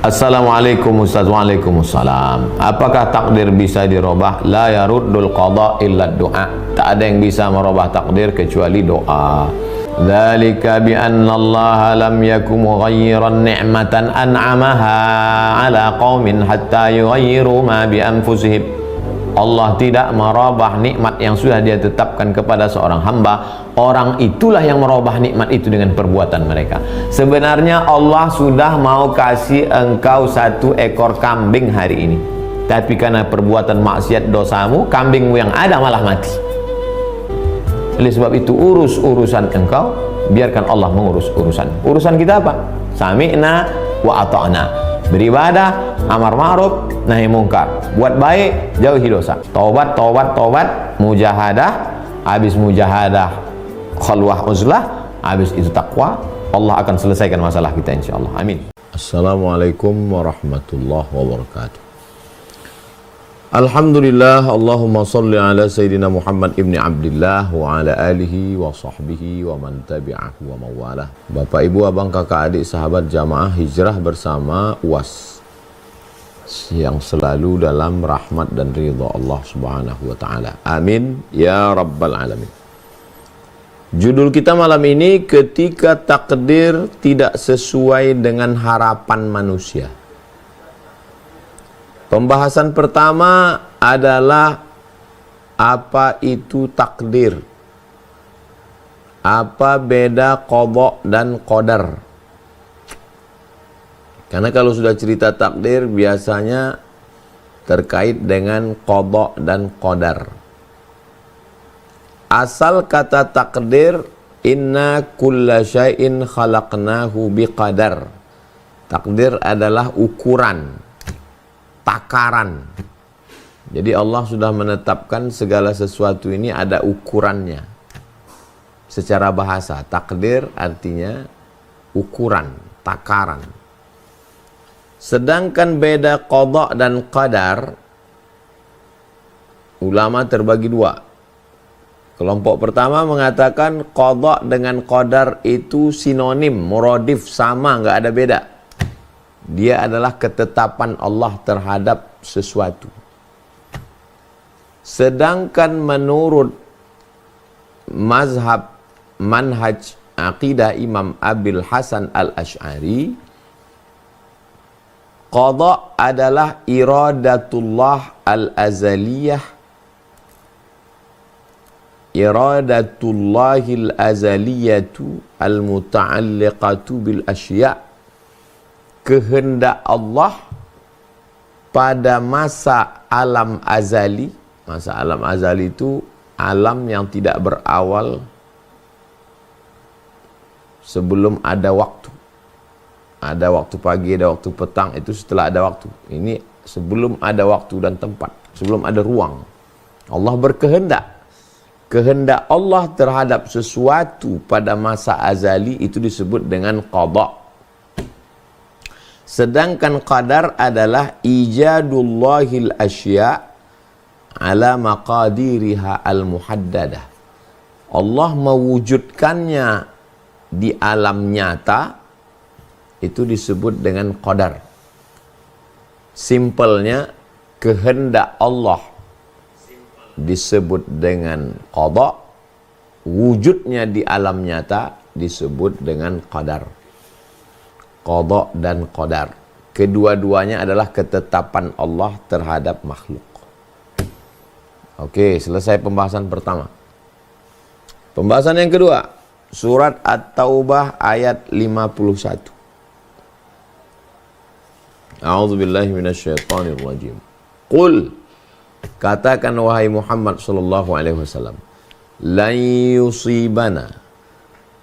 Assalamualaikum Ustaz. Waalaikumsalam. Apakah takdir bisa dirubah? La yaruddul qada illa du'a. Tak ada yang bisa merubah takdir kecuali doa. Dzalika bi anna Allah lam yakum mughayyiran ni'matan an'amaha 'ala qaumin hatta yughayyiru ma bi anfusihim. Allah tidak merubah nikmat yang sudah Dia tetapkan kepada seorang hamba. Orang itulah yang merubah nikmat itu dengan perbuatan mereka. Sebenarnya Allah sudah mau kasih engkau 1 ekor kambing hari ini, tapi karena perbuatan maksiat dosamu, kambingmu yang ada malah mati. Oleh sebab itu, urusan engkau, biarkan Allah mengurus urusan kita. Apa? Sami'na wa ata'na. Beribadah, amar ma'ruf, nahi mungkar, buat baik, jauhi dosa. Taubat, mujahadah. Habis mujahadah, khalwah uzlah. Habis itu takwa. Allah akan selesaikan masalah kita insyaallah. Amin. Assalamualaikum warahmatullahi wabarakatuh. Alhamdulillah, Allahumma salli ala Sayyidina Muhammad ibni Abdillah wa ala alihi wa sahbihi wa man tabi'ahu wa mawalah. Bapak, Ibu, Abang, Kakak, Adik, sahabat jamaah hijrah bersama UAS yang selalu dalam rahmat dan ridha Allah subhanahu wa ta'ala. Amin ya rabbal alamin. Judul kita malam ini, ketika takdir tidak sesuai dengan harapan manusia. Pembahasan pertama adalah apa itu takdir? Apa beda qada dan qadar? Karena kalau sudah cerita takdir biasanya terkait dengan qada dan qadar. Asal kata takdir, inna kulla syai'in khalaqnahu biqadar. Takdir adalah ukuran, takaran. Jadi Allah sudah menetapkan segala sesuatu ini ada ukurannya. Secara bahasa, takdir artinya ukuran, takaran. Sedangkan beda qada dan qadar, ulama terbagi 2. Kelompok pertama mengatakan qada dengan qadar itu sinonim, muradif, sama, nggak ada beda. Dia adalah ketetapan Allah terhadap sesuatu. Sedangkan menurut mazhab manhaj aqidah Imam Abil Hasan al-Ash'ari, qada adalah iradatullah al-azaliyah, iradatullahil azaliyatu al-muta'alliqatu bil asya', kehendak Allah pada masa alam azali. Masa alam azali itu alam yang tidak berawal sebelum ada waktu. Ada waktu pagi, ada waktu petang, itu setelah ada waktu. Ini sebelum ada waktu dan tempat, sebelum ada ruang. Allah berkehendak. Kehendak Allah terhadap sesuatu pada masa azali itu disebut dengan qada. Sedangkan qadar adalah ijadullahil asya' ala maqadiriha al-muhaddadah. Allah mewujudkannya di alam nyata, itu disebut dengan qadar. Simpelnya, kehendak Allah disebut dengan qada, wujudnya di alam nyata disebut dengan qadar. Qada dan qadar, kedua-duanya adalah ketetapan Allah terhadap makhluk. Oke, selesai pembahasan pertama. Pembahasan yang kedua, surat At-Taubah ayat 51. A'udzubillahi minasyaitonirrajim. Qul, katakan wahai Muhammad sallallahu alaihi wasallam, lan yusibana,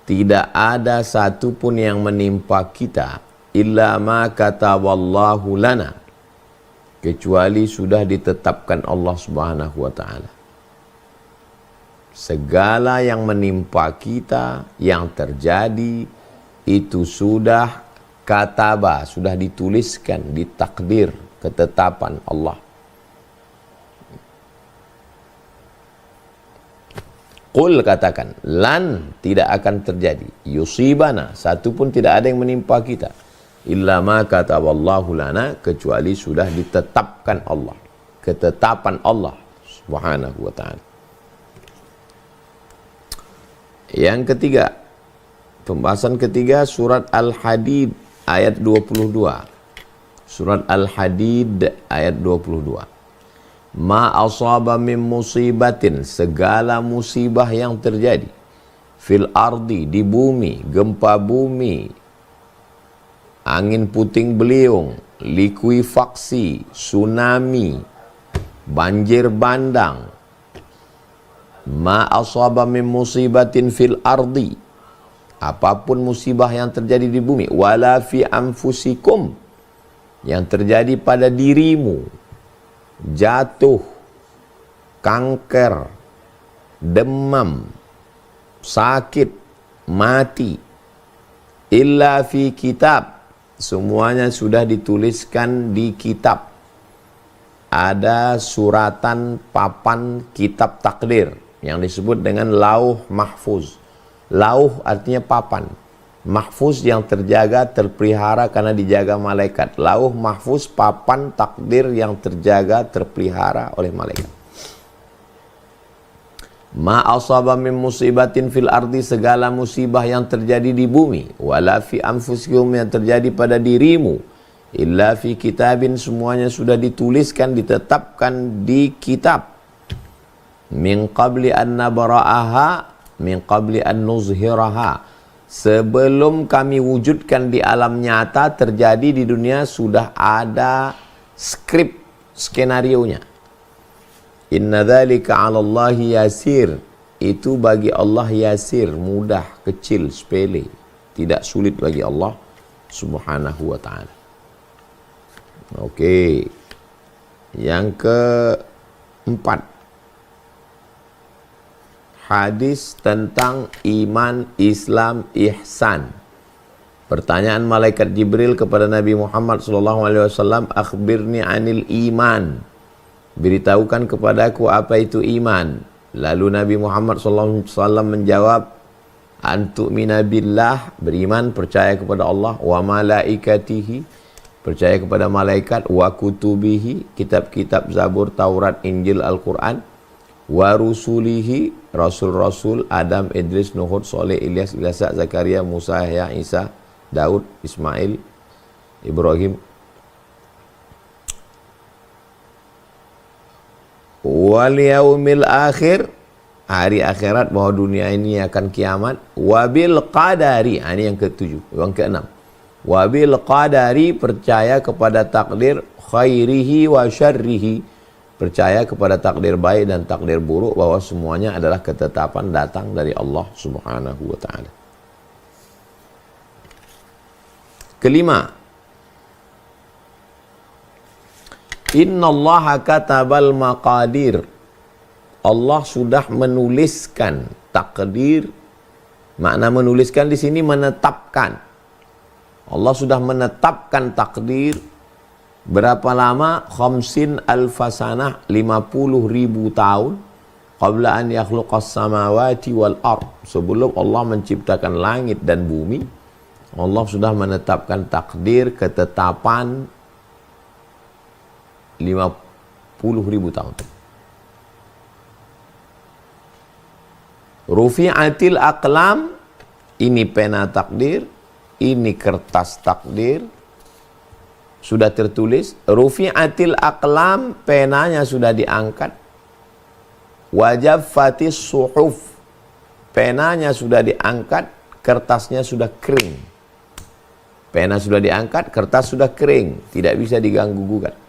tidak ada satupun yang menimpa kita, illa ma kataballahu lana, kecuali sudah ditetapkan Allah subhanahu wa ta'ala. Segala yang menimpa kita, yang terjadi, itu sudah kataba, sudah dituliskan, ditakdir, ketetapan Allah. Qul, katakan, lan, tidak akan terjadi, yusibana, satu pun tidak ada yang menimpa kita, illa ma kataballahu lana, kecuali sudah ditetapkan Allah, ketetapan Allah subhanahu wa ta'ala. Yang ketiga, pembahasan ketiga, surat Al-Hadid ayat 22. Surat Al-Hadid ayat 22. Ma asaba min musibatin, segala musibah yang terjadi, fil ardi, di bumi, gempa bumi, angin puting beliung, likuifaksi, tsunami, banjir bandang. Ma asaba min musibatin fil ardi, apapun musibah yang terjadi di bumi, wala fi anfusikum, yang terjadi pada dirimu, jatuh, kanker, demam, sakit, mati, illa fi kitab, semuanya sudah dituliskan di kitab. Ada suratan papan kitab takdir yang disebut dengan lauh mahfuz. Lauh artinya papan, mahfuz yang terjaga, terpelihara karena dijaga malaikat. Lauh mahfuz, papan takdir yang terjaga, terpelihara oleh malaikat. Ma asaba min musibatin fil ardi, segala musibah yang terjadi di bumi, wala fi anfusikum, yang terjadi pada dirimu, illa fi kitabin, semuanya sudah dituliskan, ditetapkan di kitab. Min qabli an nabra'aha, min qabli an nuzhiraha, sebelum kami wujudkan di alam nyata, terjadi di dunia, sudah ada skrip, skenarionya. Inna dzalika 'ala Allahi yasir, itu bagi Allah yasir, mudah, kecil, sepele, tidak sulit bagi Allah subhanahu wa ta'ala. Oke. Yang keempat, hadis tentang iman, Islam, ihsan. Pertanyaan malaikat Jibril kepada Nabi Muhammad SAW, akhbirni anil iman, beritahukan kepadaku apa itu iman. Lalu Nabi Muhammad SAW menjawab, antu'mina billah, beriman, percaya kepada Allah, wa malaikatihi, percaya kepada malaikat, wa kutubihi, kitab-kitab Zabur, Taurat, Injil, Al-Quran, wa rusulihi, rasul-rasul, Adam, Idris, Nuh, Soleh, Ilyas, Ilasa, Zakaria, Musa, Yahya, Isa, Daud, Ismail, Ibrahim, wal yaumil akhir, hari akhirat, bahwa dunia ini akan kiamat, wabil qadari, ini yang ketujuh, yang keenam, wabil qadari, percaya kepada takdir, khairihi wa syarrihi, percaya kepada takdir baik dan takdir buruk, bahwa semuanya adalah ketetapan datang dari Allah subhanahu wa ta'ala. Kelima, innallaha katabal maqadir, Allah sudah menuliskan takdir. Makna menuliskan di sini menetapkan. Allah sudah menetapkan takdir. Berapa lama? 50 alfasanah, 50.000 tahun. Qabla an yakhluqas samawati wal ard, sebelum Allah menciptakan langit dan bumi, Allah sudah menetapkan takdir, ketetapan 50.000 tahun. Rufi'atil aqlam, ini pena takdir, ini kertas takdir, sudah tertulis. Rufi'atil aqlam, penanya sudah diangkat. Wajaffatis suhuf, penanya sudah diangkat, kertasnya sudah kering. Pena sudah diangkat, kertas sudah kering, tidak bisa diganggu gugat.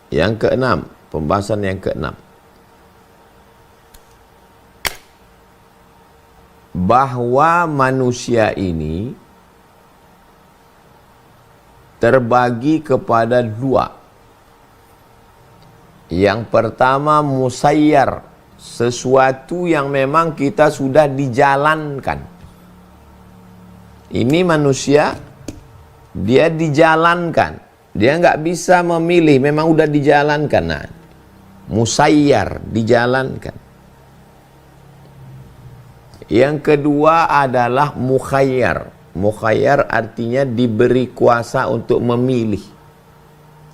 Yang keenam, pembahasan yang keenam, bahwa manusia ini terbagi kepada dua. Yang pertama musayyar, sesuatu yang memang kita sudah dijalankan. Ini manusia, dia dijalankan. Dia nggak bisa memilih, memang udah dijalankan. Nah, musayyar, dijalankan. Yang kedua adalah mukhayyar. Mukhayyar artinya diberi kuasa untuk memilih.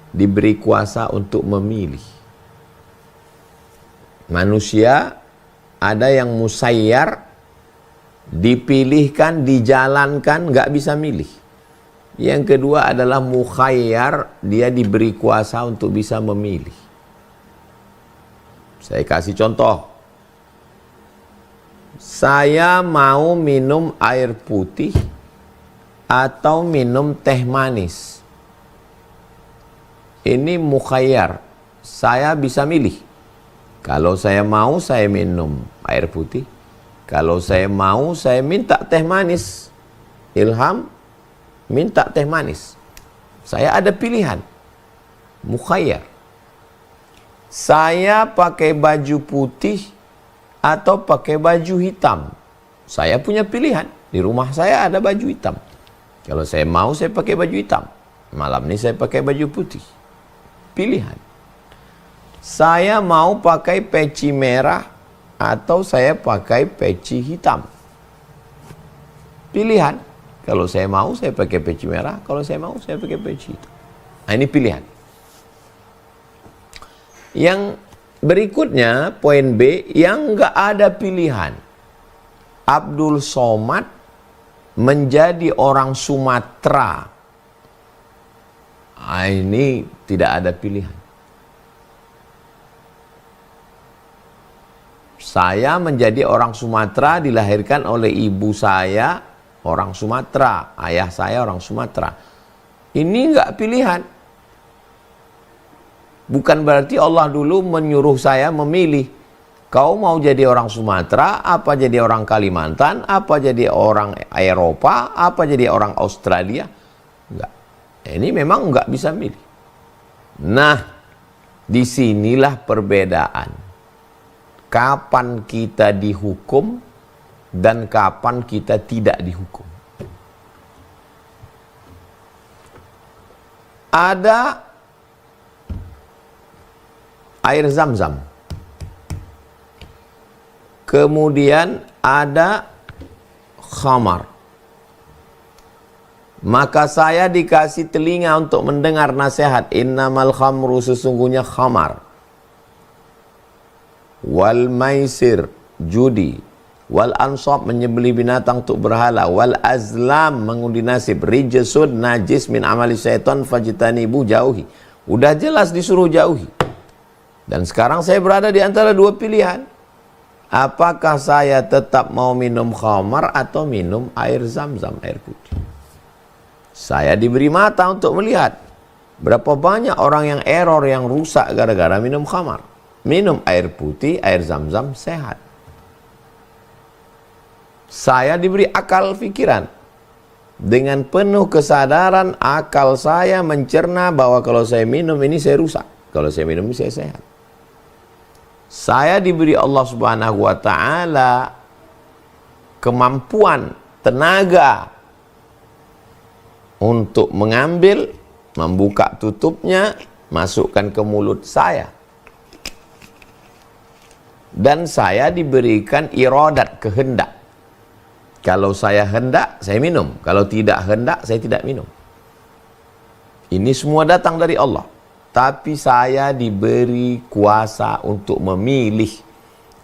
Diberi kuasa untuk memilih. Manusia ada yang musayyar, dipilihkan, dijalankan, nggak bisa milih. Yang kedua adalah mukhayyar, dia diberi kuasa untuk bisa memilih. Saya kasih contoh. Saya mau minum air putih atau minum teh manis. Ini mukhayyar. Saya bisa milih. Kalau saya mau, saya minum air putih. Kalau saya mau, saya minta teh manis. Ilham, minta teh manis. Saya ada pilihan. Mukhayyar. Saya pakai baju putih atau pakai baju hitam. Saya punya pilihan. Di rumah saya ada baju hitam. Kalau saya mau, saya pakai baju hitam. Malam ini saya pakai baju putih. Pilihan. Saya mau pakai peci merah atau saya pakai peci hitam. Pilihan. Kalau saya mau, saya pakai peci merah. Kalau saya mau, saya pakai peci hitam. Nah, ini pilihan. Yang berikutnya, poin B, yang nggak ada pilihan. Abdul Somad menjadi orang Sumatera. Nah, ini tidak ada pilihan. Saya menjadi orang Sumatera, dilahirkan oleh ibu saya orang Sumatera, ayah saya orang Sumatera. Ini enggak pilihan. Bukan berarti Allah dulu menyuruh saya memilih. Kau mau jadi orang Sumatera, apa jadi orang Kalimantan, apa jadi orang Eropa, apa jadi orang Australia? Enggak. Ini memang enggak bisa milih. Nah, disinilah perbedaan. Kapan kita dihukum dan kapan kita tidak dihukum. Ada air Zam-Zam. Kemudian ada khamar. Maka saya dikasih telinga untuk mendengar nasihat. Innamal khamru, sesungguhnya khamar. Wal maisir, judi. Wal ansab, menyembelih binatang untuk berhala. Wal azlam, mengundi nasib. Rijsud, najis, min amali syaitan, fajtanibu, jauhi. Udah jelas disuruh jauhi. Dan sekarang saya berada di antara dua pilihan. Apakah saya tetap mau minum khamar atau minum air Zam-Zam, air putih? Saya diberi mata untuk melihat berapa banyak orang yang error, yang rusak gara-gara minum khamar. Minum air putih, air Zam-Zam, sehat. Saya diberi akal pikiran. Dengan penuh kesadaran, akal saya mencerna bahwa kalau saya minum ini saya rusak. Kalau saya minum ini saya sehat. Saya diberi Allah Subhanahu wa ta'ala kemampuan, tenaga untuk mengambil, membuka tutupnya, masukkan ke mulut saya. Dan saya diberikan iradat, kehendak. Kalau saya hendak, saya minum. Kalau tidak hendak, saya tidak minum. Ini semua datang dari Allah. Tapi saya diberi kuasa untuk memilih.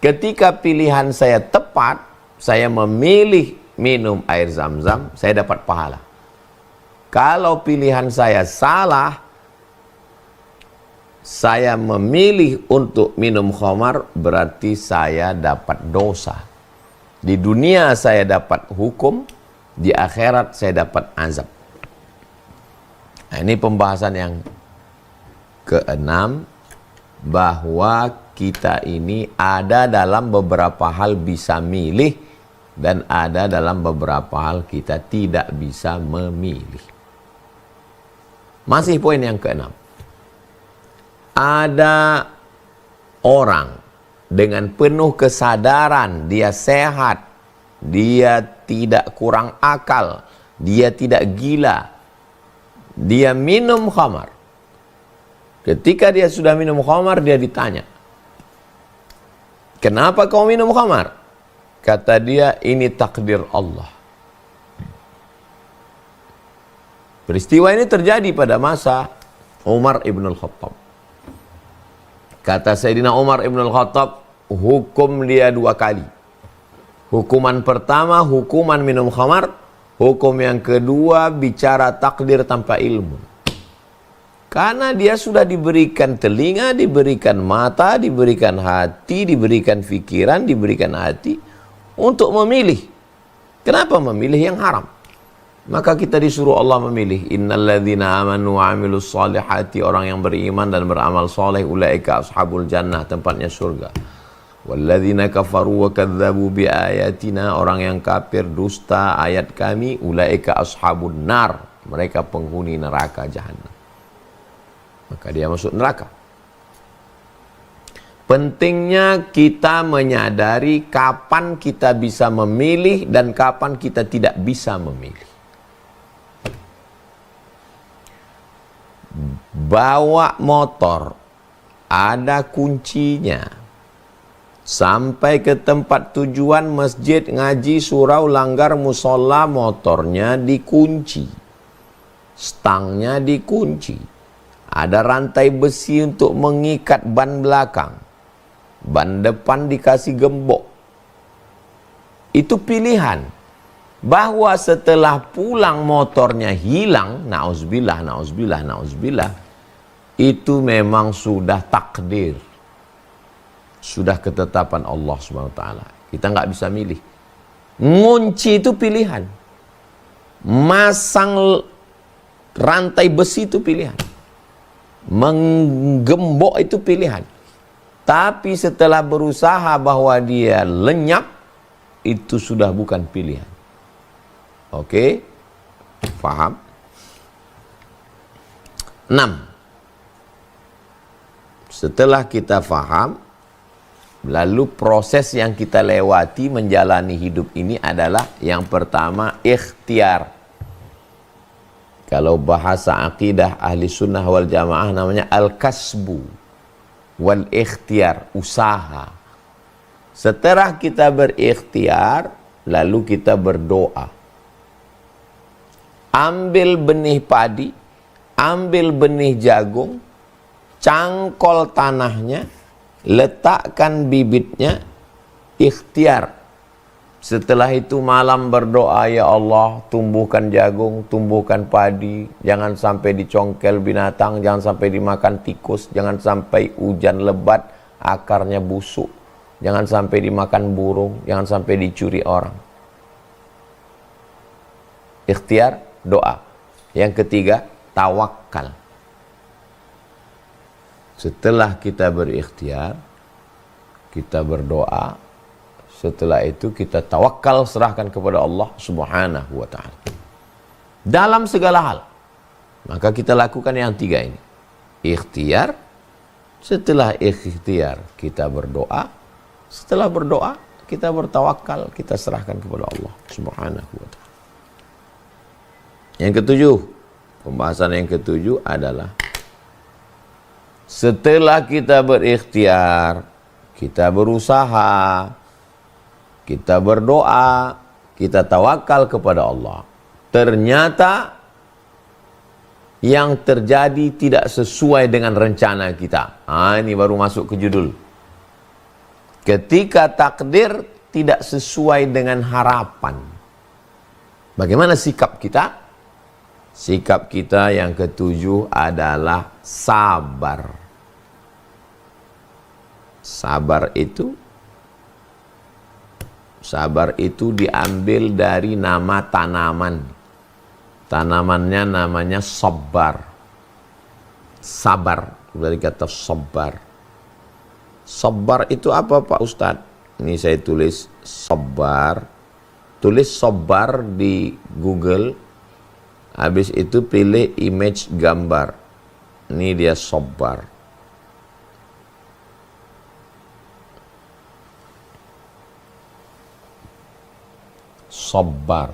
Ketika pilihan saya tepat, saya memilih minum air Zam-Zam, saya dapat pahala. Kalau pilihan saya salah, saya memilih untuk minum khamar, berarti saya dapat dosa. Di dunia saya dapat hukum, di akhirat saya dapat azab. Nah, ini pembahasan yang keenam, bahwa kita ini ada dalam beberapa hal bisa milih dan ada dalam beberapa hal kita tidak bisa memilih. Masih poin yang keenam. Ada orang dengan penuh kesadaran, dia sehat, dia tidak kurang akal, dia tidak gila, dia minum khamar. Ketika dia sudah minum khamar, dia ditanya, kenapa kau minum khamar? Kata dia, ini takdir Allah. Peristiwa ini terjadi pada masa Umar ibn al-Khattab. Kata Sayyidina Umar ibn al-Khattab, hukum dia 2 kali. Hukuman pertama, hukuman minum khamar. Hukum yang kedua, bicara takdir tanpa ilmu. Karena dia sudah diberikan telinga, diberikan mata, diberikan hati, diberikan pikiran, diberikan hati untuk memilih. Kenapa memilih yang haram? Maka kita disuruh Allah memilih. Innalladzina amanu wa amilus salihati, orang yang beriman dan beramal soleh, ulaika ashabul jannah, tempatnya surga. Walladzina kafaru wa kadzabu bi ayatina, orang yang kafir dusta ayat kami, ulaika ashabun nar, mereka penghuni neraka jahanam. Maka dia masuk neraka. Pentingnya kita menyadari kapan kita bisa memilih dan kapan kita tidak bisa memilih. Bawa motor, ada kuncinya. Sampai ke tempat tujuan, masjid, ngaji, surau, langgar, musola, motornya dikunci. Stangnya dikunci. Ada rantai besi untuk mengikat ban belakang. Ban depan dikasih gembok. Itu pilihan. Bahwa setelah pulang motornya hilang, na'udzubillah, na'udzubillah, na'udzubillah, itu memang sudah takdir. Sudah ketetapan Allah SWT. Kita nggak bisa milih. Ngunci itu pilihan. Masang rantai besi itu pilihan. Menggembok itu pilihan. Tapi setelah berusaha bahwa dia lenyap, itu sudah bukan pilihan. Oke? Faham? 6. Setelah kita faham, lalu proses yang kita lewati menjalani hidup ini adalah yang pertama, ikhtiar. Kalau bahasa akidah ahli sunnah wal jamaah namanya al-kasbu wal ikhtiar, usaha. Setelah kita berikhtiar, lalu kita berdoa. Ambil benih padi, ambil benih jagung, cangkol tanahnya, letakkan bibitnya, ikhtiar. Setelah itu malam berdoa, ya Allah, tumbuhkan jagung, tumbuhkan padi, jangan sampai dicongkel binatang, jangan sampai dimakan tikus, jangan sampai hujan lebat, akarnya busuk, jangan sampai dimakan burung, jangan sampai dicuri orang. Ikhtiar, doa. Yang ketiga, tawakal. Setelah kita berikhtiar, kita berdoa, setelah itu kita tawakal, serahkan kepada Allah Subhanahu wa ta'ala. Dalam segala hal, maka kita lakukan yang 3 ini. Ikhtiar, setelah ikhtiar kita berdoa, setelah berdoa kita bertawakal, kita serahkan kepada Allah Subhanahu wa ta'ala. Yang ketujuh, pembahasan yang ketujuh adalah setelah kita berikhtiar, kita berusaha, kita berdoa, kita tawakal kepada Allah, ternyata yang terjadi tidak sesuai dengan rencana kita. Ini baru masuk ke judul. Ketika takdir tidak sesuai dengan harapan, bagaimana sikap kita? Sikap kita yang ketujuh adalah sabar. Sabar itu diambil dari nama tanaman. Tanamannya namanya sabar. Sabar, dari kata sabar. Sabar itu apa Pak Ustadz? Ini saya tulis sabar. Tulis sabar di Google. Habis itu pilih image gambar. Ini dia sabar. Sabar.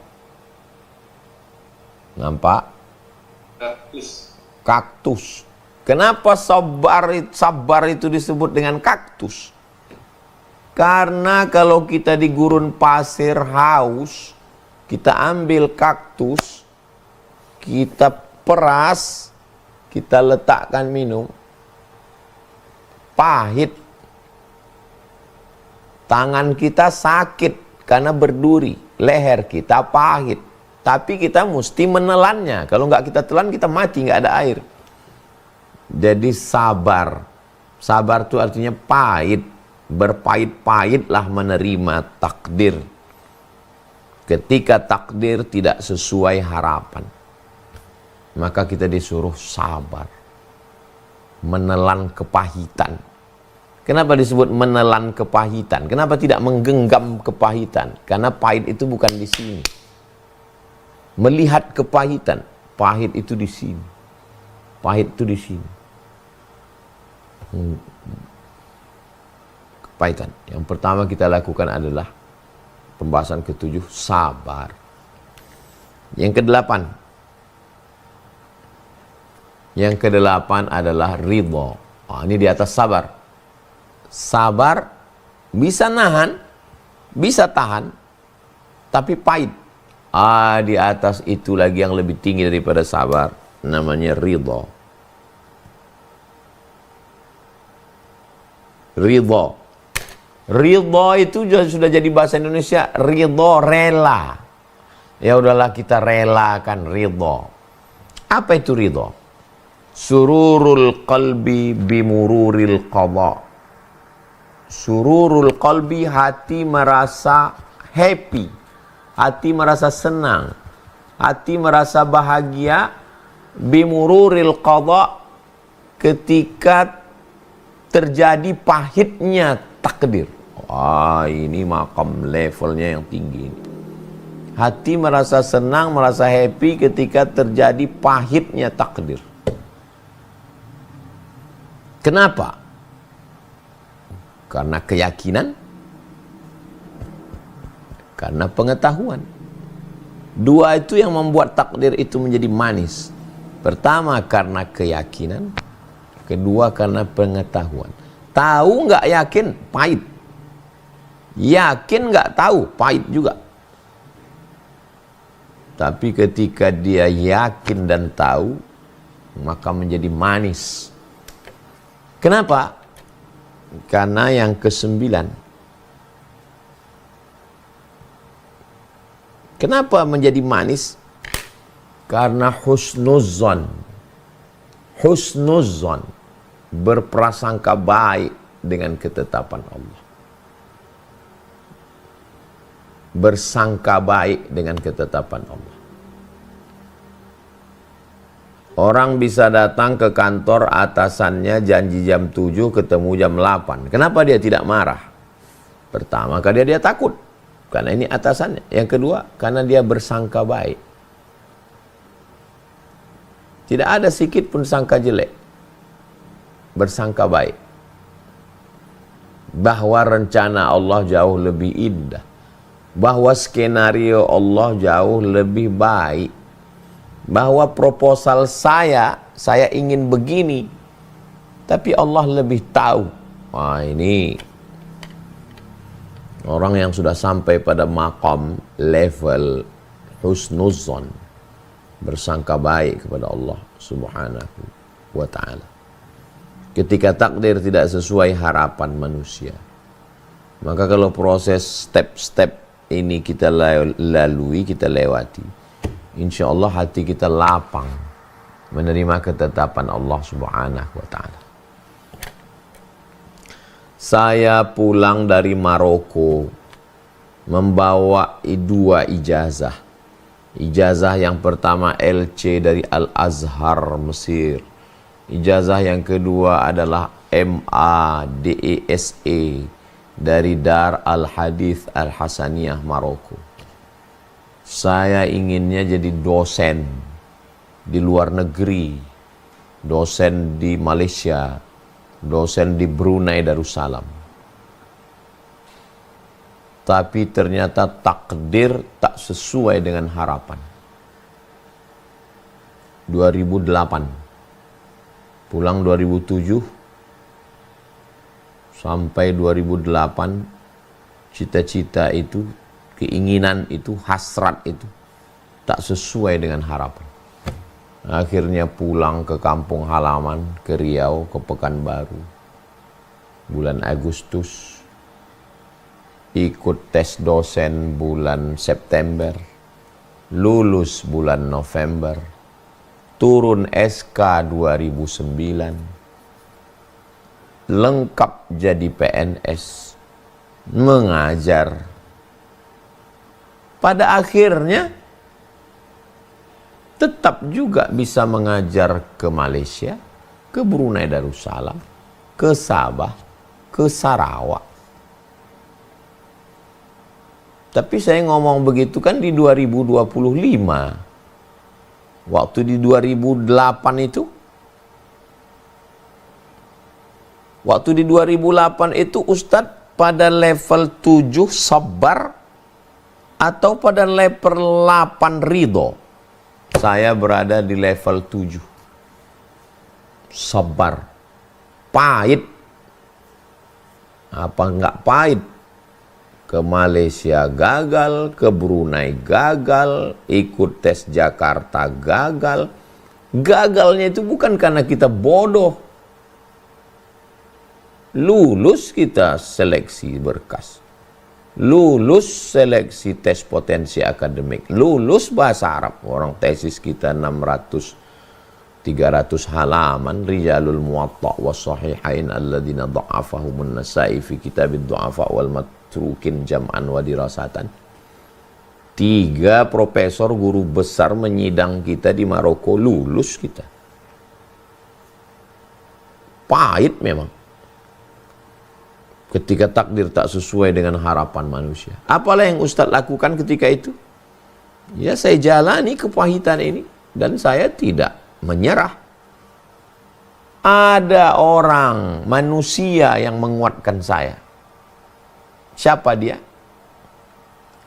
Nampak? Kaktus. Kaktus. Kenapa sabar itu disebut dengan kaktus? Karena kalau kita di gurun pasir haus, kita ambil kaktus, kita peras, kita letakkan minum, pahit. Tangan kita sakit karena berduri, leher kita pahit. Tapi kita mesti menelannya. Kalau nggak kita telan, kita mati, nggak ada air. Jadi sabar. Sabar itu artinya pahit. Berpahit-pahitlah menerima takdir. Ketika takdir tidak sesuai harapan, maka kita disuruh sabar. Menelan kepahitan. Kenapa disebut menelan kepahitan? Kenapa tidak menggenggam kepahitan? Karena pahit itu bukan di sini. Melihat kepahitan, pahit itu di sini. Pahit itu di sini. Kepahitan. Yang pertama kita lakukan adalah pembahasan ketujuh, sabar. Yang kedelapan. Yang kedelapan adalah ridho. Ini di atas sabar. Sabar bisa nahan, bisa tahan, tapi pahit. Di atas itu lagi yang lebih tinggi daripada sabar, namanya ridho. Ridho. Ridho itu sudah jadi bahasa Indonesia, ridho rela. Ya udahlah, kita relakan ridho. Apa itu ridho? Sururul qalbi bimururil qadha. Sururul qalbi, hati merasa happy. Hati merasa senang, hati merasa bahagia, bimururil qadha, ketika terjadi pahitnya takdir. Ini makam levelnya yang tinggi. Hati merasa senang, merasa happy ketika terjadi pahitnya takdir. Kenapa? Karena keyakinan, karena pengetahuan. Dua itu yang membuat takdir itu menjadi manis. Pertama karena keyakinan, kedua karena pengetahuan. Tahu nggak yakin, pahit. Yakin nggak tahu, pahit juga. Tapi ketika dia yakin dan tahu, maka menjadi manis. Kenapa? Karena yang kesembilan. Kenapa menjadi manis? Karena husnuzon. Husnuzon, berprasangka baik dengan ketetapan Allah. Bersangka baik dengan ketetapan Allah. Orang bisa datang ke kantor atasannya janji jam 7, ketemu jam 8. Kenapa dia tidak marah? Pertama, karena dia takut. Karena ini atasannya. Yang kedua, karena dia bersangka baik. Tidak ada sedikit pun sangka jelek. Bersangka baik. Bahwa rencana Allah jauh lebih indah. Bahwa skenario Allah jauh lebih baik. Bahwa proposal saya ingin begini. Tapi Allah lebih tahu. Ini orang yang sudah sampai pada maqam level husnuzon, bersangka baik kepada Allah Subhanahu wa ta'ala. Ketika takdir tidak sesuai harapan manusia, maka kalau proses step-step ini kita lalui, kita lewati, insya Allah hati kita lapang menerima ketetapan Allah Subhanahu wa ta'ala. Saya pulang dari Maroko membawa 2 ijazah. Ijazah yang pertama LC dari Al-Azhar Mesir. Ijazah yang kedua adalah MA DESE dari Dar Al-Hadith Al-Hasaniyah Maroko. Saya inginnya jadi dosen di luar negeri, dosen di Malaysia, dosen di Brunei Darussalam. Tapi ternyata takdir tak sesuai dengan harapan. 2008. Pulang 2007 sampai 2008 cita-cita itu, keinginan itu, hasrat itu tak sesuai dengan harapan. Akhirnya pulang ke kampung halaman, ke Riau, ke Pekanbaru. Bulan Agustus, ikut tes dosen bulan September, lulus bulan November, turun SK 2009, lengkap jadi PNS, mengajar. Pada akhirnya tetap juga bisa mengajar ke Malaysia, ke Brunei Darussalam, ke Sabah, ke Sarawak. Tapi saya ngomong begitu kan di 2025. Waktu di 2008 itu, Ustadz pada level 7 sabar atau pada level 8 ridho? Saya berada di level 7. Sabar. Pahit. Apa enggak pahit? Ke Malaysia gagal, ke Brunei gagal, ikut tes Jakarta gagal. Gagalnya itu bukan karena kita bodoh. Lulus kita seleksi berkas. Lulus seleksi tes potensi akademik, lulus bahasa Arab. Orang tesis kita 300 halaman, Rijalul Muwatta' was Sahihain alladziina dha'afahumun Nasa'i fi kitabid du'afa wal matrukin jam'an wa dirasatan. 3 profesor guru besar menyidang kita di Maroko, lulus kita. Pahit memang. Ketika takdir tak sesuai dengan harapan manusia. Apalah yang Ustadz lakukan ketika itu? Ya, saya jalani kepahitan ini. Dan saya tidak menyerah. Ada orang, manusia yang menguatkan saya. Siapa dia?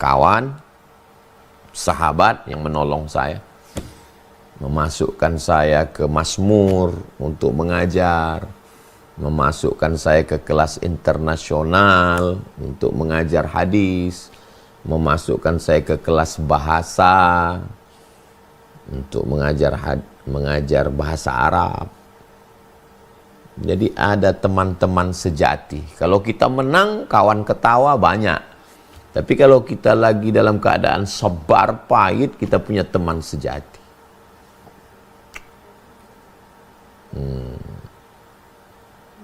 Kawan, sahabat yang menolong saya. Memasukkan saya ke Masmur untuk mengajar. Memasukkan saya ke kelas internasional untuk mengajar hadis, memasukkan saya ke kelas bahasa untuk mengajar bahasa Arab. Jadi ada teman-teman sejati. Kalau kita menang, kawan ketawa banyak. Tapi kalau kita lagi dalam keadaan sabar, pahit, kita punya teman sejati.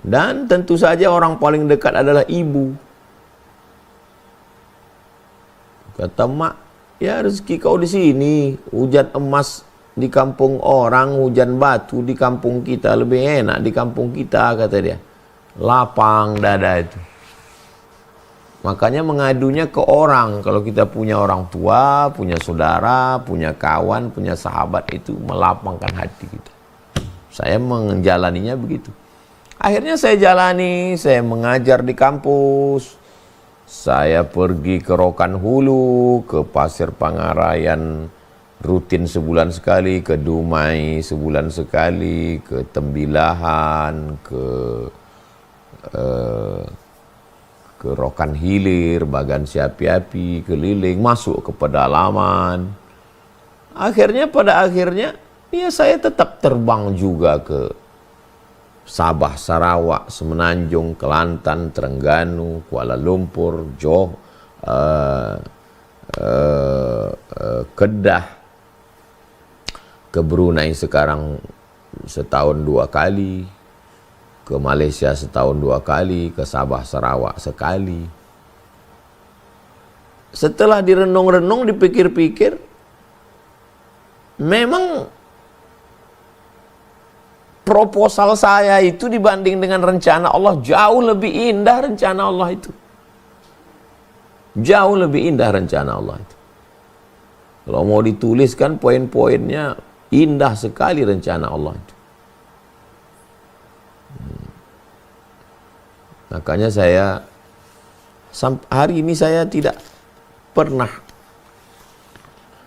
Dan tentu saja orang paling dekat adalah ibu. Kata mak, ya rezeki kau di sini. Hujan emas di kampung orang, hujan batu di kampung kita. Lebih enak di kampung kita, kata dia. Lapang dada itu. Makanya mengadunya ke orang. Kalau kita punya orang tua, punya saudara, punya kawan, punya sahabat, itu melapangkan hati kita. Saya menjalaninya begitu. Akhirnya saya jalani, saya mengajar di kampus, saya pergi ke Rokan Hulu, ke Pasir Pangarayan rutin sebulan sekali, ke Dumai sebulan sekali, ke Tembilahan, ke Rokan Hilir, Bagan Siapi-api, keliling, masuk ke pedalaman. Pada akhirnya, ya saya tetap terbang juga ke Sabah, Sarawak, Semenanjung, Kelantan, Terengganu, Kuala Lumpur, Kedah, ke Brunei sekarang setahun 2 kali, ke Malaysia setahun 2 kali, ke Sabah, Sarawak sekali. Setelah direnung-renung, dipikir-pikir, memang proposal saya itu dibanding dengan rencana Allah jauh lebih indah rencana Allah itu. Jauh lebih indah rencana Allah itu. Kalau mau dituliskan poin-poinnya, indah sekali rencana Allah itu. Makanya saya hari ini saya tidak pernah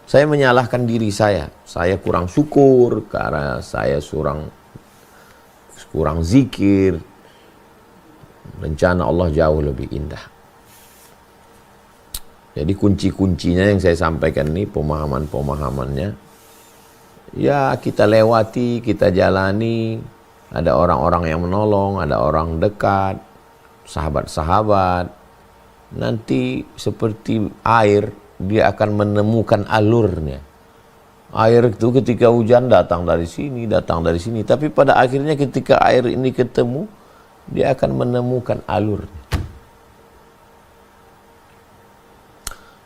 saya menyalahkan diri saya. Saya kurang syukur karena saya kurang zikir. Rencana Allah jauh lebih indah. Jadi kunci-kuncinya yang saya sampaikan ini, pemahaman-pemahamannya, ya kita lewati, kita jalani. Ada orang-orang yang menolong, ada orang dekat, sahabat-sahabat. Nanti seperti air, dia akan menemukan alurnya. Air itu ketika hujan datang dari sini, tapi pada akhirnya ketika air ini ketemu, dia akan menemukan alurnya.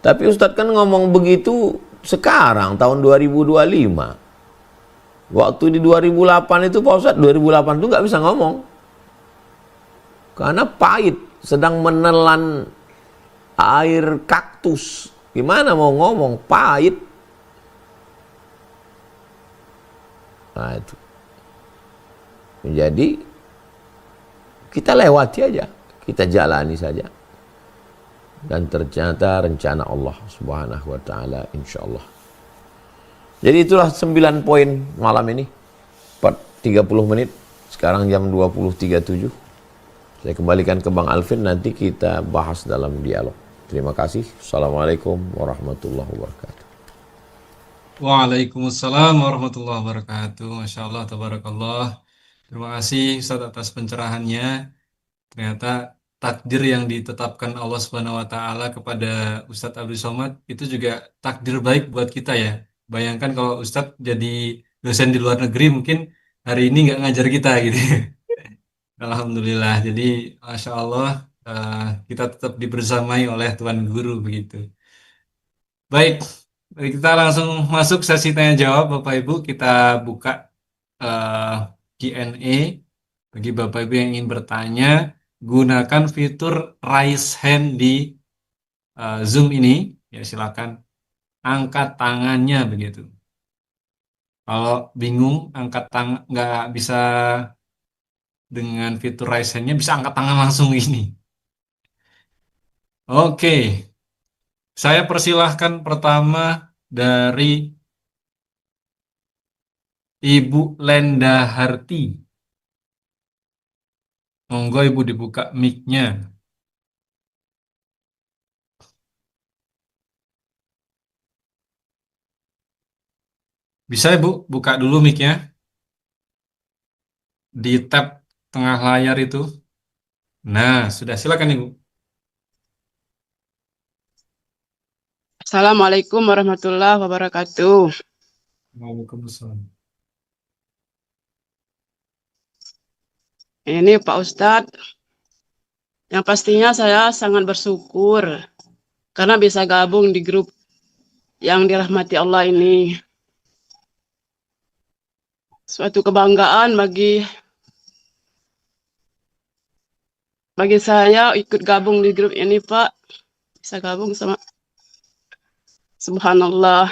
Tapi Ustadz kan ngomong begitu sekarang, tahun 2025. Waktu di 2008 itu Pak Ustadz, 2008 itu nggak bisa ngomong. Karena pahit, sedang menelan air kaktus. Gimana mau ngomong, pahit. Nah itu. Jadi kita lewati aja, kita jalani saja. Dan ternyata rencana Allah Subhanahu wa taala insyaallah. Jadi itulah 9 poin malam ini. 30 menit. Sekarang jam 20.37. Saya kembalikan ke Bang Alvin, nanti kita bahas dalam dialog. Terima kasih. Assalamualaikum warahmatullahi wabarakatuh. Waalaikumsalam warahmatullahi wabarakatuh. Masya Allah, tabarakallah. Terima kasih Ustaz atas pencerahannya. Ternyata takdir yang ditetapkan Allah Subhanahu wa taala kepada Ustadz Abdul Somad itu juga takdir baik buat kita ya. Bayangkan kalau Ustadz jadi dosen di luar negeri, mungkin hari ini nggak ngajar kita gitu. Alhamdulillah. Jadi Masya Allah, kita tetap dibersamai oleh Tuhan Guru begitu. Baik, kita langsung masuk sesi tanya jawab Bapak Ibu. Kita buka Q&A bagi Bapak Ibu yang ingin bertanya. Gunakan fitur raise hand di Zoom ini, ya silakan angkat tangannya begitu. Kalau bingung angkat tangan nggak bisa dengan fitur raise hand-nya, bisa angkat tangan langsung ini. Oke, saya persilahkan pertama dari Ibu Lenda Harti. Monggo Ibu dibuka mic-nya. Bisa Ibu buka dulu mic-nya. Di tab tengah layar itu. Nah, sudah silakan Ibu. Assalamualaikum warahmatullahi wabarakatuh. Waalaikumsalam. Ini Pak Ustadz, yang pastinya saya sangat bersyukur karena bisa gabung di grup yang dirahmati Allah ini. Suatu kebanggaan bagi saya ikut gabung di grup ini, Pak. Bisa gabung sama Subhanallah.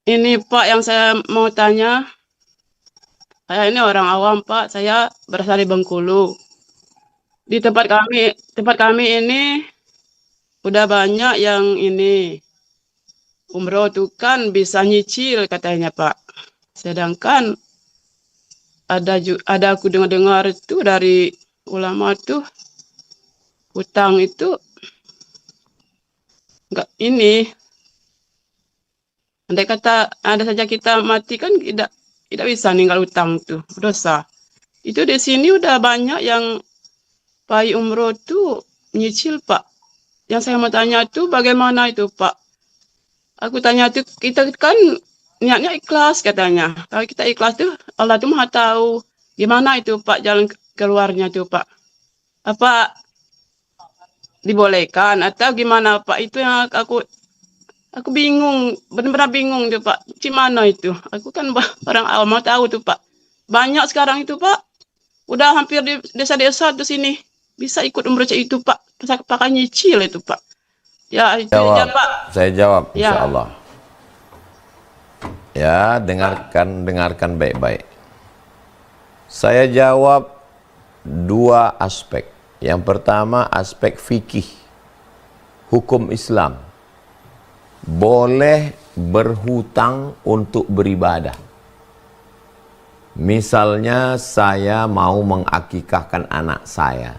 Ini Pak yang saya mau tanya. Saya ini orang awam, Pak. Saya berasal dari Bengkulu. Di tempat kami ini udah banyak yang ini umroh tuh kan bisa nyicil katanya, Pak. Sedangkan ada aku dengar itu dari ulama tuh hutang itu enggak ini. Andai kata ada saja kita mati kan tidak bisa ninggal hutang tuh, dosa. Itu di sini udah banyak yang pai umroh tuh nyicil, Pak. Yang saya mau tanya tuh bagaimana itu, Pak? Aku tanya tuh, kita kan niatnya ikhlas katanya. Kalau kita ikhlas tuh Allah tuh Maha tahu. Gimana itu, Pak, jalan keluarnya tuh, Pak? Apa dibolehkan atau gimana, Pak? Itu yang aku bingung, benar-benar bingung tuh, Pak. Gimana itu? Aku kan orang awam mau tahu tuh, Pak. Banyak sekarang itu, Pak. Udah hampir di desa-desa tuh sini bisa ikut umroh itu, Pak. Pakai nyicil itu, Pak. Ya, itu aja, Pak. Saya jawab Ya. insyaallah. Ya, dengarkan baik-baik. Saya jawab 2 aspek. Yang pertama aspek fikih, hukum Islam. Boleh berhutang untuk beribadah. Misalnya saya mau mengakikahkan anak saya.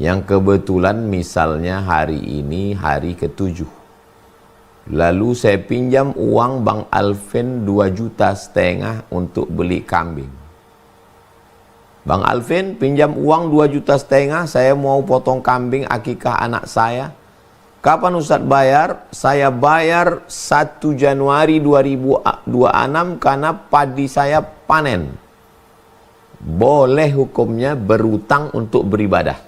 yang kebetulan misalnya hari ini hari ke-7. Lalu saya pinjam uang Bang Alvin 2,5 juta untuk beli kambing. Bang Alvin pinjam uang 2,5 juta, saya mau potong kambing akikah anak saya. Kapan Ustadz bayar? Saya bayar 1 Januari 2026 karena padi saya panen. Boleh hukumnya berutang untuk beribadah.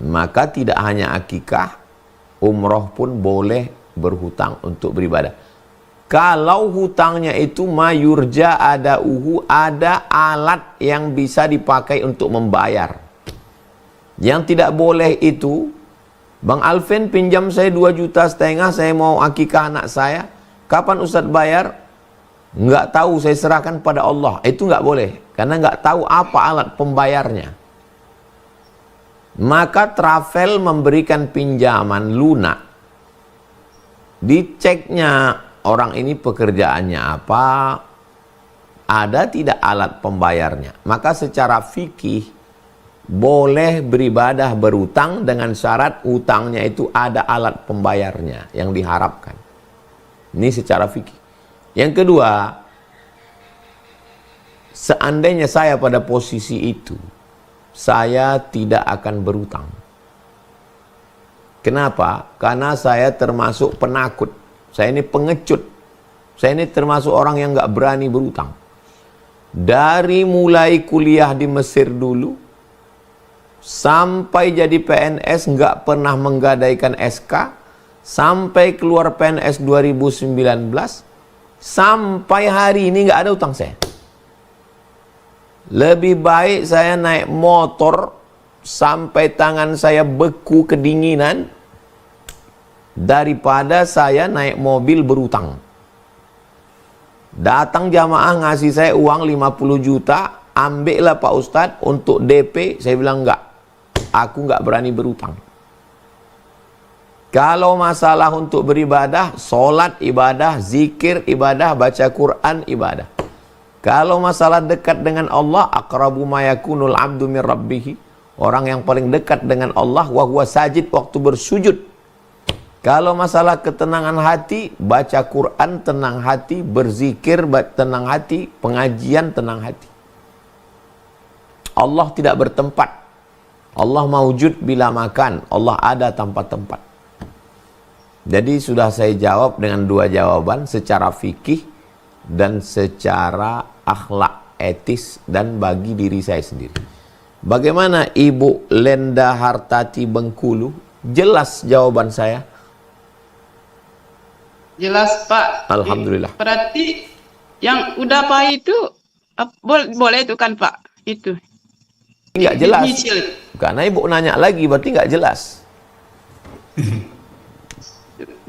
Maka tidak hanya akikah, umroh pun boleh berhutang untuk beribadah. Kalau hutangnya itu mayurja ada alat yang bisa dipakai untuk membayar. Yang tidak boleh itu, Bang Alvin pinjam saya 2,5 juta, saya mau akikah anak saya. Kapan Ustadz bayar? Nggak tahu, saya serahkan pada Allah. Itu nggak boleh, karena nggak tahu apa alat pembayarnya. Maka travel memberikan pinjaman lunak. Diceknya orang ini pekerjaannya apa, ada tidak alat pembayarnya. Maka secara fikih boleh beribadah berutang dengan syarat utangnya itu ada alat pembayarnya yang diharapkan. Ini secara fikih. Yang kedua, seandainya saya pada posisi itu, saya tidak akan berutang. Kenapa? Karena saya termasuk penakut. Saya ini pengecut. Saya ini termasuk orang yang nggak berani berutang. Dari mulai kuliah di Mesir dulu, sampai jadi PNS nggak pernah menggadaikan SK, sampai keluar PNS 2019, sampai hari ini nggak ada utang saya. Lebih baik saya naik motor sampai tangan saya beku kedinginan daripada saya naik mobil berutang. Datang jamaah ngasih saya uang 50 juta, ambillah Pak Ustadz untuk DP. Saya bilang enggak, aku enggak berani berutang. Kalau masalah untuk beribadah, sholat ibadah, zikir ibadah, baca Quran ibadah. Kalau masalah dekat dengan Allah, aqrabu ma yakunul abdu min rabbih, orang yang paling dekat dengan Allah wa huwa sajid, waktu bersujud. Kalau masalah ketenangan hati, baca Quran tenang hati, berzikir tenang hati, pengajian tenang hati. Allah tidak bertempat. Allah maujud bila makan, Allah ada tanpa tempat. Jadi sudah saya jawab dengan 2 jawaban, secara fikih dan secara akhlak etis dan bagi diri saya sendiri. Bagaimana Ibu Lenda Hartati Bengkulu? Jelas jawaban saya. Jelas Pak. Alhamdulillah. Berarti yang udah pahit itu boleh itu kan Pak? Itu. Enggak jelas. Dicicil. Karena Ibu nanya lagi berarti enggak jelas.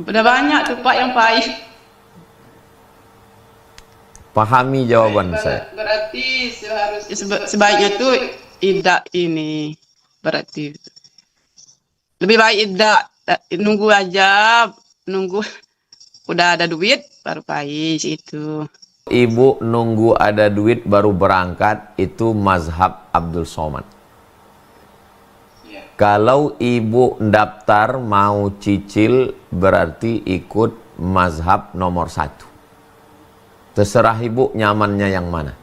Udah banyak tuh Pak yang pahit. Pahami jawaban saya. Berarti sebaiknya tuh tidak ini. Berarti lebih baik tidak, nunggu aja, nunggu udah ada duit baru pahit itu. Ibu nunggu ada duit baru berangkat, itu mazhab Abdul Somad. Kalau ibu daftar mau cicil berarti ikut mazhab nomor 1. Terserah ibu nyamannya yang mana.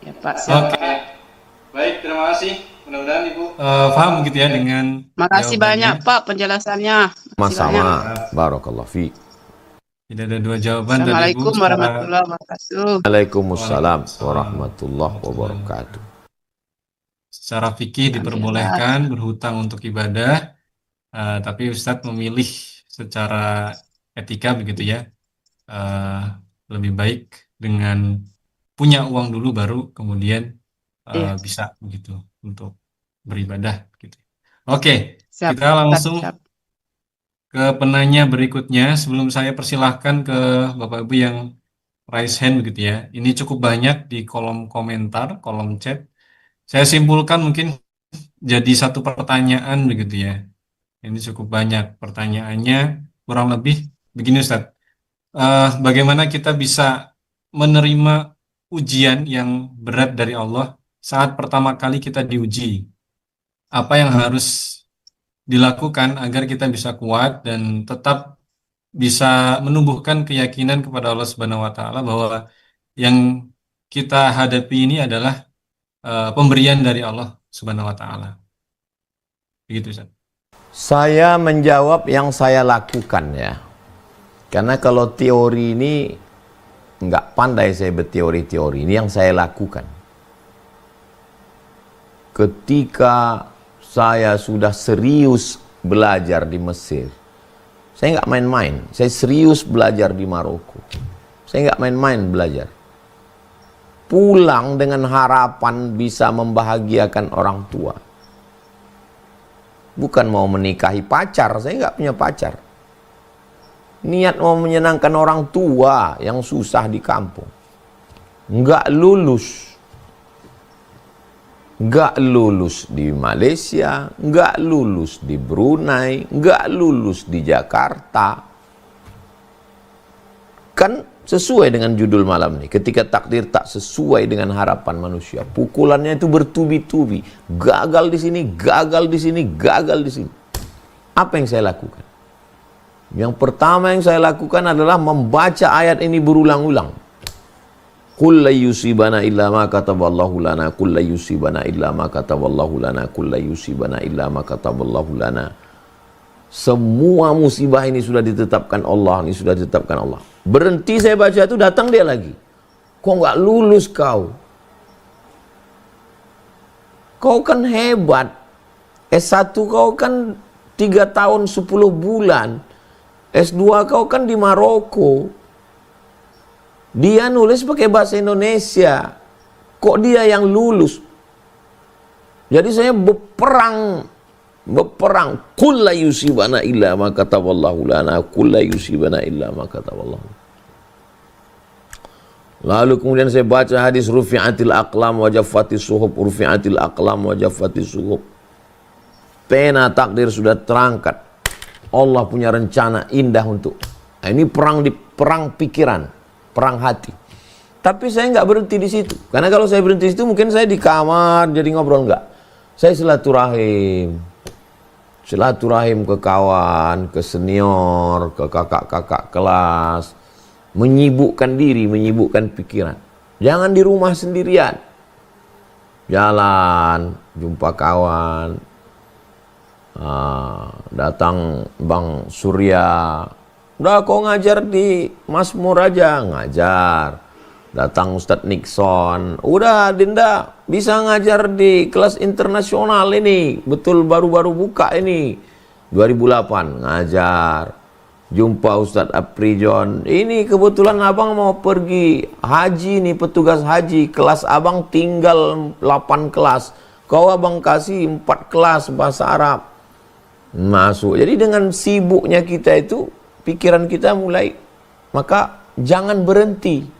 Ya Pak, siap. Oke, baik, terima kasih. Mudah-mudahan Ibu paham gitu ya dengan Makasih jawabannya. banyak Pak penjelasannya. Sama-sama. Barakallah fiik. Jadi ada 2 jawaban tadi Ibu. Assalamualaikum warahmatullahi wabarakatuh. Waalaikumsalam warahmatullahi wabarakatuh. Secara fikih diperbolehkan berhutang untuk ibadah, tapi Ustadz memilih secara etika begitu ya, lebih baik dengan punya uang dulu baru kemudian Iya. bisa begitu untuk beribadah gitu. Oke, Siap, kita langsung siap. ke penanya berikutnya. Sebelum saya persilahkan ke Bapak Ibu yang raise hand begitu ya. Ini cukup banyak di kolom komentar, kolom chat. Saya simpulkan mungkin jadi satu pertanyaan begitu ya. Ini cukup banyak pertanyaannya, kurang lebih begini Ustadz. Bagaimana kita bisa menerima ujian yang berat dari Allah saat pertama kali kita diuji. Apa yang harus dilakukan agar kita bisa kuat dan tetap bisa menumbuhkan keyakinan kepada Allah Subhanahu wa taala bahwa yang kita hadapi ini adalah pemberian dari Allah Subhanahu wa taala. Begitu, Ustaz. Saya menjawab yang saya lakukan ya. Karena kalau teori ini nggak pandai saya berteori-teori. Ini yang saya lakukan. Ketika saya sudah serius belajar di Mesir, saya nggak main-main. Saya serius belajar di Maroko. Saya nggak main-main belajar. Pulang dengan harapan bisa membahagiakan orang tua. Bukan mau menikahi pacar, saya nggak punya pacar. Niat mau menyenangkan orang tua yang susah di kampung. Nggak lulus. Nggak lulus di Malaysia, nggak lulus di Brunei, nggak lulus di Jakarta. Kan sesuai dengan judul malam ini. Ketika takdir tak sesuai dengan harapan manusia, pukulannya itu bertubi-tubi. Gagal di sini, gagal di sini, gagal di sini. Apa yang saya lakukan? Yang pertama yang saya lakukan adalah membaca ayat ini berulang-ulang. Qul la yusibana illa ma kataballahu lana, qul la yusibana illa ma kataballahu lana, qul la yusibana illa ma kataballahu lana. Semua musibah ini sudah ditetapkan Allah, ini sudah ditetapkan Allah. Berhenti saya baca itu, datang dia lagi. Kok nggak lulus kau? Kau kan hebat. S1 kau kan 3 tahun 10 bulan. S2 kau kan di Maroko. Dia nulis pakai bahasa Indonesia. Kok dia yang lulus? Jadi saya berperang. Qul la yusibana illa ma kataballahu lana, qul la yusibana illa ma kataballahu. Lalu kemudian saya baca hadis rufi'atil aqlam wa jaffatis suhuf, rufi'atil aqlam wa jaffatis suhuf. Pena takdir sudah terangkat. Allah punya rencana indah untuk. Nah, ini perang pikiran, perang hati. Tapi saya nggak berhenti di situ. Karena kalau saya berhenti di situ mungkin saya di kamar jadi ngobrol, enggak. Saya silaturahim ke kawan, ke senior, ke kakak-kakak kelas, menyibukkan diri, menyibukkan pikiran. Jangan di rumah sendirian. Jalan, jumpa kawan, datang Bang Surya, udah kau ngajar di Masmur aja, ngajar. Datang Ustadz Nixon, udah Dinda bisa ngajar di kelas internasional ini, betul baru-baru buka ini, 2008 ngajar. Jumpa Ustadz Aprijon, ini kebetulan abang mau pergi haji nih, petugas haji, kelas abang tinggal 8 kelas, kau abang kasih 4 kelas bahasa Arab. Masuk. Jadi dengan sibuknya kita itu, pikiran kita mulai, maka jangan berhenti.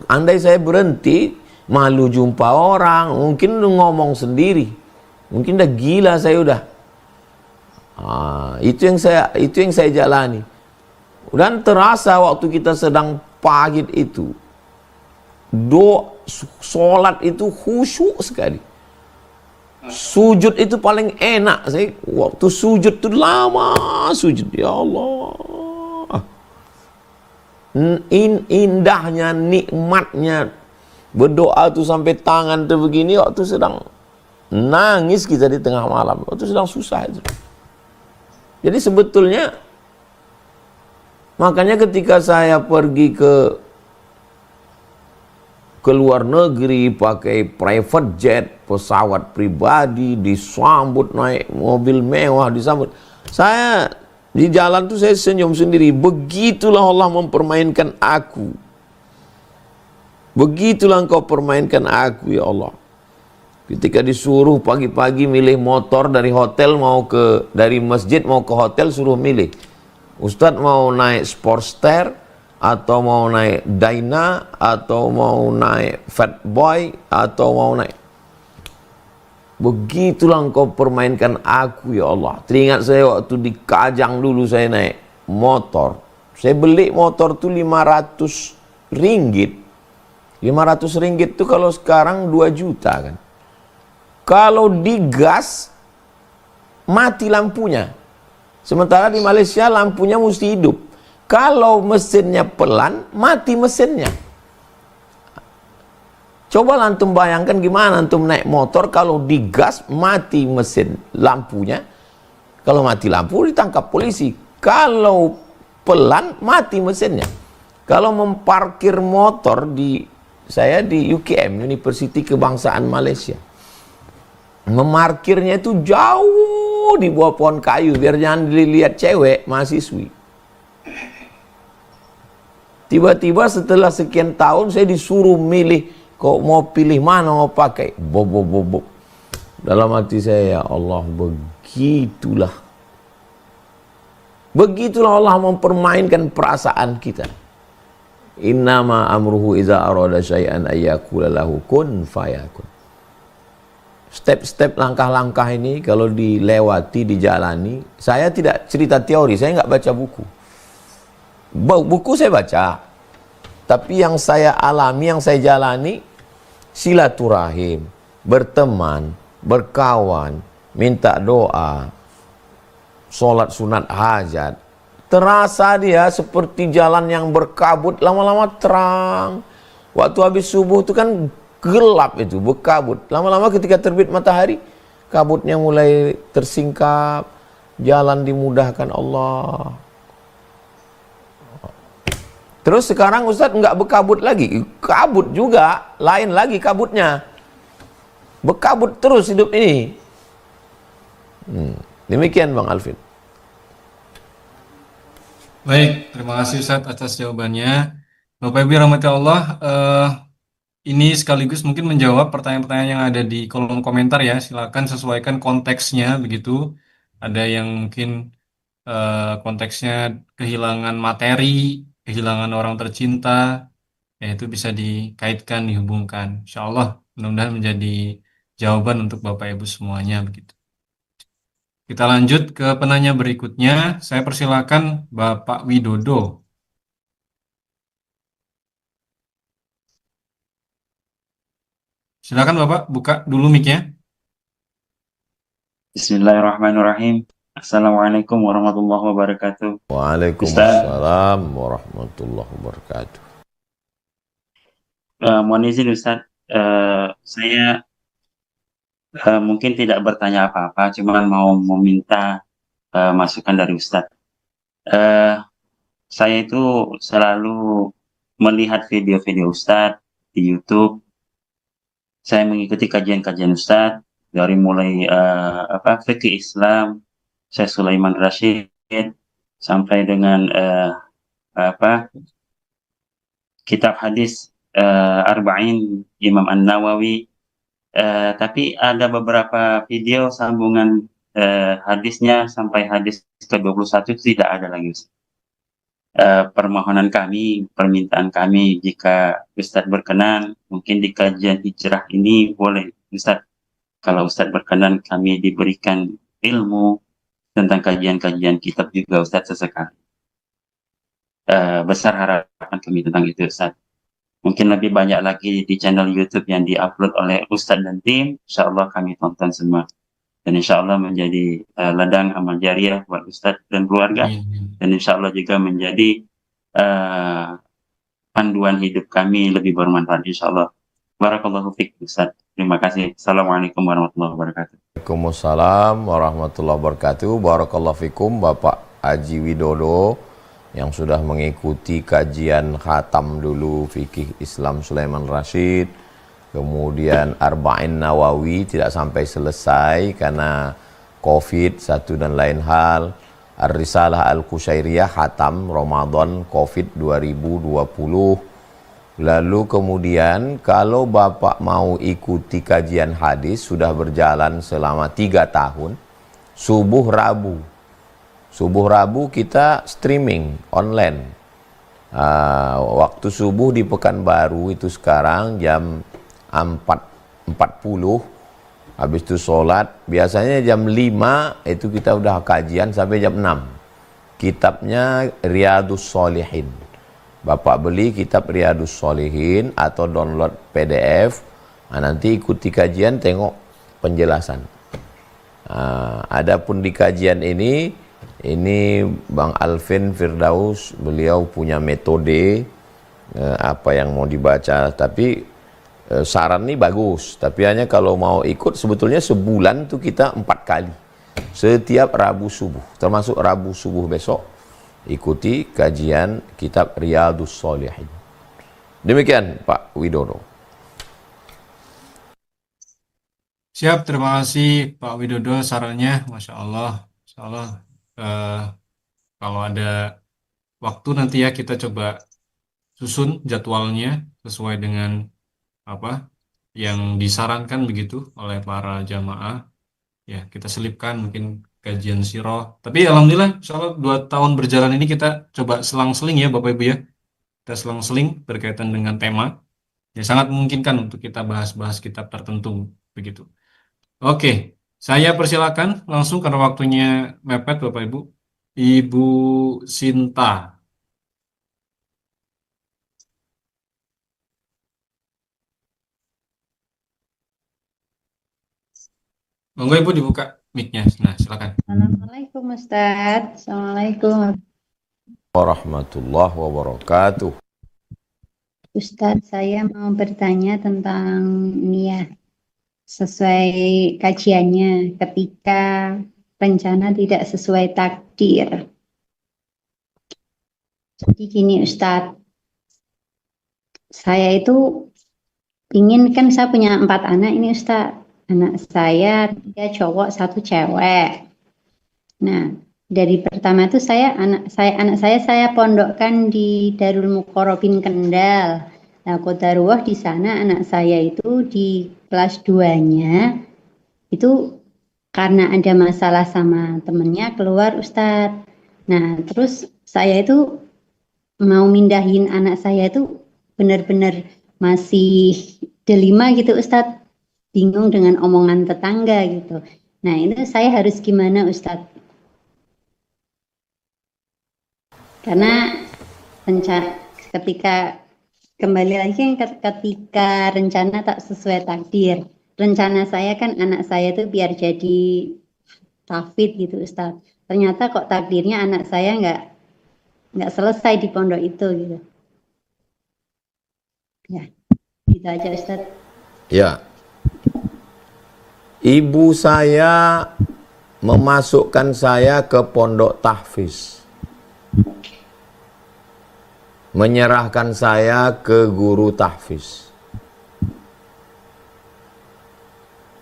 Andai saya berhenti, malu jumpa orang, mungkin ngomong sendiri, mungkin udah gila saya udah. Itu yang saya jalani. Dan terasa waktu kita sedang pahit itu, sholat itu khusyuk sekali. Sujud itu paling enak. Saya waktu sujud itu lama sujud, ya Allah. Indahnya, nikmatnya berdoa tuh sampai tangan tuh begini, waktu sedang nangis kita di tengah malam, waktu sedang susah itu. Jadi sebetulnya makanya ketika saya pergi ke luar negeri pakai private jet, pesawat pribadi, disambut naik mobil mewah, disambut, saya di jalan tuh saya senyum sendiri. Begitulah Allah mempermainkan aku. Begitulah engkau permainkan aku, ya Allah. Ketika disuruh pagi-pagi milih motor dari hotel dari masjid mau ke hotel, suruh milih. Ustadz mau naik Sportster, atau mau naik Dyna, atau mau naik Fatboy, atau mau naik. Begitulah engkau permainkan aku, ya Allah. Teringat saya waktu di Kajang dulu saya naik motor. Saya beli motor tuh 500 ringgit. RM500 tuh kalau sekarang 2 juta kan. Kalau digas mati lampunya. Sementara di Malaysia lampunya mesti hidup. Kalau mesinnya pelan, mati mesinnya. Coba antum bayangkan gimana antum naik motor kalau digas mati mesin lampunya. Kalau mati lampu ditangkap polisi. Kalau pelan mati mesinnya. Kalau memparkir motor saya di UKM, University Kebangsaan Malaysia. Memarkirnya itu jauh di bawah pohon kayu biar jangan dilihat cewek mahasiswi. Tiba-tiba setelah sekian tahun saya disuruh milih, kok mau pilih mana mau pakai. Bob. Dalam hati saya, ya Allah, begitulah. Begitulah Allah mempermainkan perasaan kita. Innama amruhu iza arada syai'an ayyakula lahu kun fayakun. Step-step langkah-langkah ini kalau dilewati, dijalani, saya tidak cerita teori, saya nggak baca buku. Buku saya baca, tapi yang saya alami, yang saya jalani, silaturahim, berteman, berkawan, minta doa, sholat sunat hajat. Terasa dia seperti jalan yang berkabut, lama-lama terang. Waktu habis subuh itu kan gelap itu, berkabut. Lama-lama ketika terbit matahari, kabutnya mulai tersingkap, jalan dimudahkan Allah. Terus sekarang Ustadz nggak berkabut lagi, kabut juga, lain lagi kabutnya. Berkabut terus hidup ini. Demikian Bang Alvin. Baik, terima kasih Ustadz atas jawabannya. Bapak Ibu yang rahmati Allah, ini sekaligus mungkin menjawab pertanyaan-pertanyaan yang ada di kolom komentar ya. Silakan sesuaikan konteksnya begitu. Ada yang mungkin konteksnya kehilangan materi, kehilangan orang tercinta, ya itu bisa dikaitkan, dihubungkan. Insya Allah mudah-mudahan menjadi jawaban untuk Bapak Ibu semuanya begitu. Kita lanjut ke penanya berikutnya. Saya persilakan Bapak Widodo. Silakan Bapak, buka dulu mic-nya. Bismillahirrahmanirrahim. Assalamualaikum warahmatullahi wabarakatuh. Waalaikumsalam warahmatullahi wabarakatuh. Mohon izin Ustaz, saya mungkin tidak bertanya apa-apa, cuma mau meminta masukan dari Ustaz. Saya itu selalu melihat video-video Ustaz di YouTube. Saya mengikuti kajian-kajian Ustaz dari mulai fikih Islam, Syekh Sulaiman Rashid, sampai dengan kitab hadis Arba'in Imam An-Nawawi. Tapi ada beberapa video sambungan hadisnya sampai hadis ke-21 tidak ada lagi Ustaz. Permohonan kami, permintaan kami, jika Ustadz berkenan, mungkin di kajian hijrah ini boleh Ustadz, kalau Ustadz berkenan kami diberikan ilmu tentang kajian-kajian kitab juga Ustadz sesekali. Besar harapan kami tentang itu Ustadz. Mungkin lebih banyak lagi di channel YouTube yang diupload oleh Ustadz dan tim, insya Allah kami tonton semua. Dan insya Allah menjadi ladang amal jariah buat Ustadz dan keluarga. Dan insya Allah juga menjadi panduan hidup kami lebih bermanfaat insya Allah. Barakallahu fiik Ustadz. Terima kasih. Assalamualaikum warahmatullahi wabarakatuh. Waalaikumsalam warahmatullahi wabarakatuh. Barakallahu fikum Bapak Haji Widodo yang sudah mengikuti kajian khatam dulu fikih Islam Sulaiman Rashid, kemudian Arba'in Nawawi tidak sampai selesai karena COVID satu dan lain hal. Ar-Risalah Al-Qushairiyah khatam Ramadan COVID 2020. Lalu kemudian kalau Bapak mau ikuti kajian hadis sudah berjalan selama 3 tahun, subuh Rabu kita streaming online. Waktu subuh di Pekanbaru itu sekarang jam 4.40, habis itu sholat, biasanya jam 5 itu kita udah kajian sampai jam 6. Kitabnya Riyadhus Shalihin. Bapak beli kitab Riyadhus Shalihin atau download PDF, nanti ikuti kajian, tengok penjelasan. Adapun di kajian ini Bang Alvin Firdaus, beliau punya metode apa yang mau dibaca, tapi saran ini bagus, tapi hanya kalau mau ikut sebetulnya sebulan tuh kita 4 kali setiap Rabu subuh, termasuk Rabu subuh besok ikuti kajian kitab Riyadhus Shalihin. Demikian Pak Widodo. Siap, terima kasih Pak Widodo sarannya, Masya Allah. Masya Allah. Kalau ada waktu nanti ya kita coba susun jadwalnya sesuai dengan apa yang disarankan begitu oleh para jamaah. Ya, kita selipkan mungkin kajian sirah. Tapi alhamdulillah, insya Allah 2 tahun berjalan ini kita coba selang-seling ya Bapak Ibu ya. Kita selang-seling berkaitan dengan tema. Ya sangat memungkinkan untuk kita bahas-bahas kitab tertentu begitu. Oke, saya persilakan langsung karena waktunya mepet Bapak Ibu. Ibu Sinta. Monggo Ibu dibuka mic-nya. Nah, silakan. Assalamualaikum Ustadz. Assalamualaikum Warahmatullahi wabarakatuh. Ustadz, saya mau bertanya tentang ini ya, sesuai kajiannya ketika rencana tidak sesuai takdir. Jadi gini Ustadz, saya itu ingin, kan saya punya 4 anak ini Ustadz. Anak saya 3 cowok, 1 cewek. Nah, dari pertama itu anak saya pondokkan di Darul Muqarrabin Kendal. Nah, qadarullah di sana anak saya itu di kelas 2-nya itu karena ada masalah sama temennya keluar Ustadz. Nah, terus saya itu mau mindahin anak saya itu benar-benar masih delima gitu Ustadz. Bingung dengan omongan tetangga gitu. Nah, ini saya harus gimana Ustadz? Karena ketika kembali lagi ketika rencana tak sesuai takdir. Rencana saya kan anak saya itu biar jadi tahfidz gitu Ustadz. Ternyata kok takdirnya anak saya nggak selesai di pondok itu gitu. Ya, gitu aja Ustadz. Ya. Ibu saya memasukkan saya ke pondok tahfiz. Menyerahkan saya ke guru tahfiz.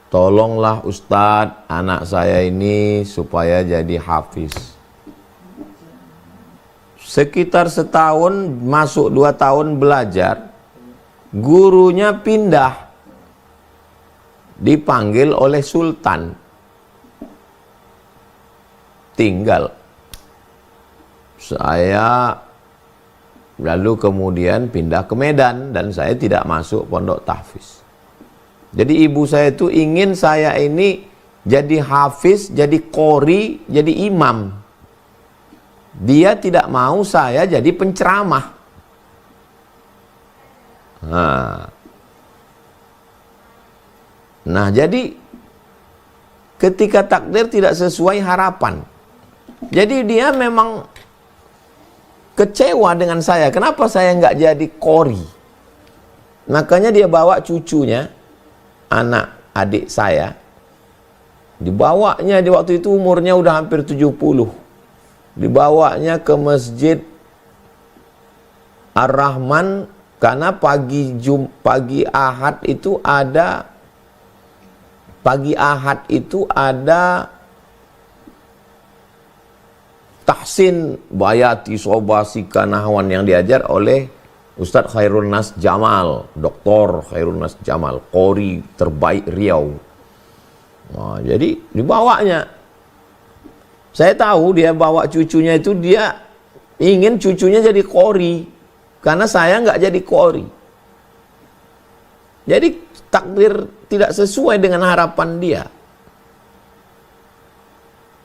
Tolonglah Ustadz anak saya ini supaya jadi hafiz. Sekitar setahun, masuk 2 tahun belajar, gurunya pindah. Dipanggil oleh sultan, tinggal saya, lalu kemudian pindah ke Medan dan saya tidak masuk pondok tahfiz. Jadi ibu saya itu ingin saya ini jadi hafiz, jadi qori, jadi imam. Dia tidak mau saya jadi penceramah. Nah, jadi ketika takdir tidak sesuai harapan, jadi dia memang kecewa dengan saya. Kenapa saya nggak jadi qori? Makanya dia bawa cucunya, anak adik saya, dibawanya di waktu itu umurnya udah hampir 70. Dibawanya ke Masjid Ar-Rahman karena pagi Ahad itu ada tahsin bayati sobasika nahwan yang diajar oleh Ustadz Khairul Nas Jamal, Dr. Khairul Nas Jamal, qori terbaik Riau. Nah, jadi dibawanya. Saya tahu dia bawa cucunya itu, dia ingin cucunya jadi qori karena saya nggak jadi qori. Jadi takdir tidak sesuai dengan harapan dia.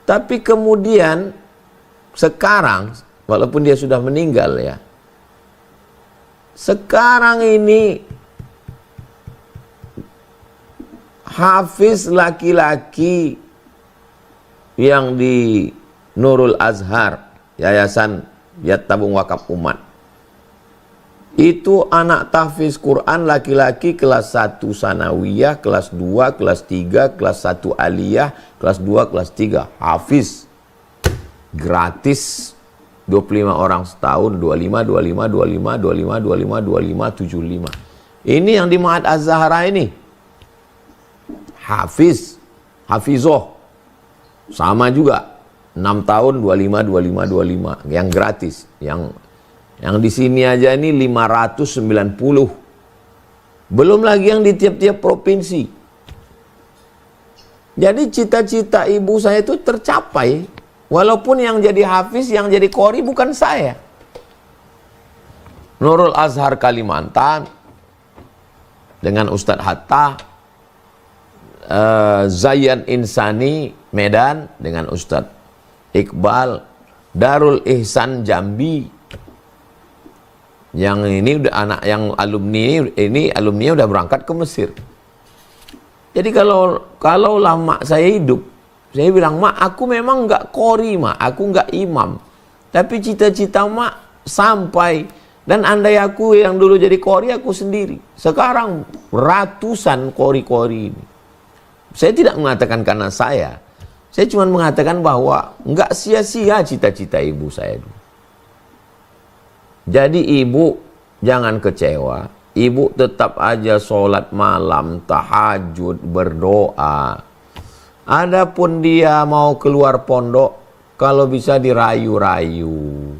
Tapi kemudian sekarang, walaupun dia sudah meninggal ya, Sekarang ini hafiz laki-laki yang di Nurul Azhar, Yayasan Yat Tabung Wakaf Umat, itu anak tahfiz Quran laki-laki kelas 1 sanawiyah, kelas 2, kelas 3, kelas 1 aliyah, kelas 2, kelas 3 hafiz gratis. 25 orang setahun, 25, 25, 25, 25, 25, 25, 75. Ini yang di Ma'had Az-Zahra ini. Hafiz, hafizoh. Sama juga. 6 tahun, 25, 25, 25. Yang gratis. Yang di sini aja ini 590. Belum lagi yang di tiap-tiap provinsi. Jadi cita-cita ibu saya itu tercapai. Walaupun yang jadi hafiz, yang jadi qori bukan saya. Nurul Azhar Kalimantan dengan Ustadz Hatta, Zayan Insani Medan dengan Ustadz Iqbal, Darul Ihsan Jambi. Yang ini udah anak yang alumni udah berangkat ke Mesir. Jadi kalau lama saya hidup, saya bilang, mak, aku memang nggak qori, mak, aku nggak imam, tapi cita-cita mak sampai. Dan andai aku yang dulu jadi qori, aku sendiri. Sekarang ratusan qori-qori ini. Saya tidak mengatakan karena saya cuma mengatakan bahwa nggak sia-sia cita-cita ibu saya dulu. Jadi ibu jangan kecewa, ibu tetap aja sholat malam, tahajud, berdoa. Adapun dia mau keluar pondok, kalau bisa dirayu-rayu.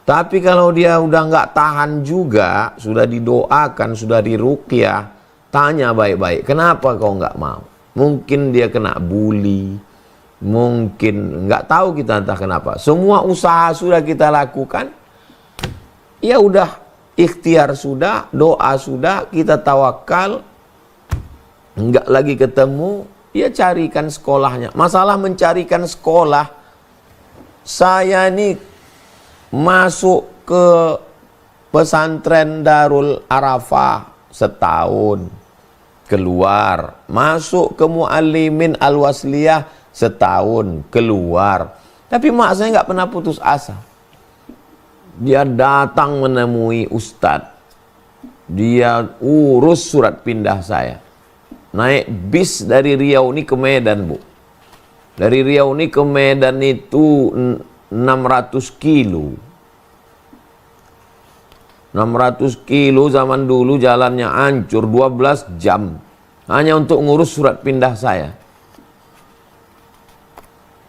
Tapi kalau dia udah nggak tahan juga, sudah didoakan, sudah diruqyah, tanya baik-baik, kenapa kau nggak mau? Mungkin dia kena bully, mungkin nggak tahu kita entah kenapa. Semua usaha sudah kita lakukan, ya udah ikhtiar sudah, doa sudah, kita tawakal, nggak lagi ketemu. Ya carikan sekolahnya. Masalah mencarikan sekolah, saya ini masuk ke pesantren Darul Arafah setahun, keluar. Masuk ke Muallimin Al-Wasliyah setahun, keluar. Tapi mak saya nggak pernah putus asa. Dia datang menemui ustadz, dia urus surat pindah saya. Naik bis dari Riau ini ke Medan, Bu. Dari Riau ini ke Medan itu 600 kilo. 600 kilo zaman dulu jalannya hancur, 12 jam. Hanya untuk ngurus surat pindah saya.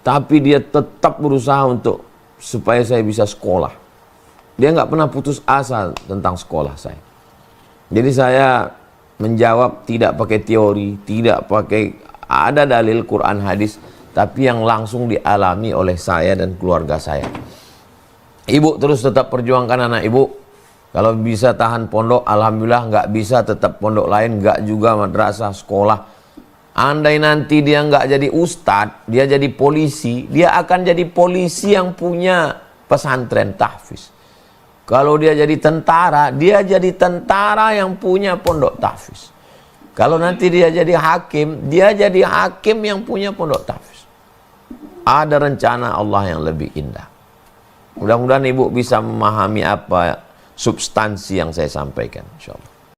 Tapi dia tetap berusaha untuk supaya saya bisa sekolah. Dia nggak pernah putus asa tentang sekolah saya. Jadi saya menjawab tidak pakai teori, tidak pakai ada dalil Quran hadis, tapi yang langsung dialami oleh saya dan keluarga saya. Ibu terus tetap perjuangkan anak ibu. Kalau bisa tahan pondok, alhamdulillah. Nggak bisa tetap pondok lain, nggak juga madrasah, sekolah. Andai nanti dia nggak jadi ustadz, dia jadi polisi, dia akan jadi polisi yang punya pesantren tahfiz. Kalau dia jadi tentara, dia jadi tentara yang punya pondok tahfiz. Kalau nanti dia jadi hakim, dia jadi hakim yang punya pondok tahfiz. Ada rencana Allah yang lebih indah. Mudah-mudahan ibu bisa memahami apa substansi yang saya sampaikan, insyaallah.